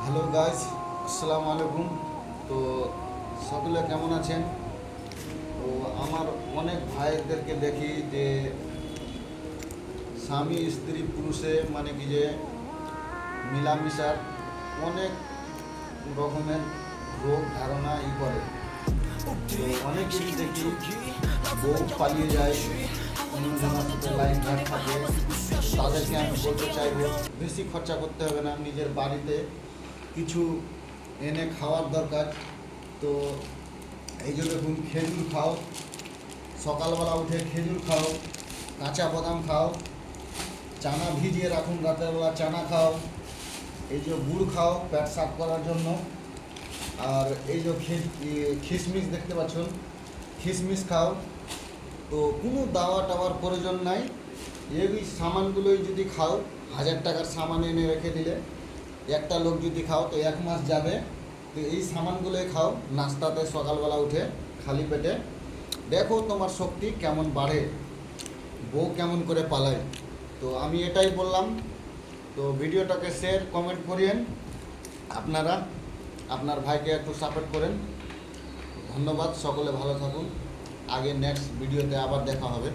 Hello guys, আসসালামু আলাইকুম। তো সকলে কেমন আছেন? তো আমার অনেক ভাইদেরকে দেখি যে স্বামী স্ত্রী পুরুষে মানে কি যে মিলামিশার অনেক রকমের রোগ ধারণা করে। তো অনেক কিছু দেখি বউ পালিয়ে যায়, অন্যজনের সাথে লাইন ঘাট থাকে। তাদেরকে আমি বলতে চাইবো বেশি খরচা করতে হবে না, নিজের বাড়িতে কিছু এনে খাওয়ার দরকার। তো এই যে দেখুন, খেজুর খাও, সকালবেলা উঠে খেজুর খাও, কাঁচা বাদাম খাও, চানা ভিজিয়ে রাখুন, রাতের বেলা চানা খাও, এই যে গুড় খাও পেট সাফ করার জন্য। আর এই যে খিসমিস দেখতে পাচ্ছেন, খিসমিস খাও। তো কোনো দাওয়া টাওয়ার প্রয়োজন নাই, এই সামানগুলোই যদি খাও, 1000 টাকার সামান এনে রেখে দিলে একটা লোক যদি খাও তো 1 মাস যাবে। তো এই সামানগুলোই খাও নাস্তাতে সকালবেলা উঠে খালি পেটে, দেখো তোমার শক্তি কেমন বাড়ে, বউ কেমন করে পালায়। তো আমি এটাই বললাম। তো ভিডিওটাকে শেয়ার কমেন্ট করিয়েন, আপনারা আপনার ভাইকে একটু সাপোর্ট করেন। ধন্যবাদ, সকলে ভালো থাকুন। আগে নেক্সট ভিডিওতে আবার দেখা হবে।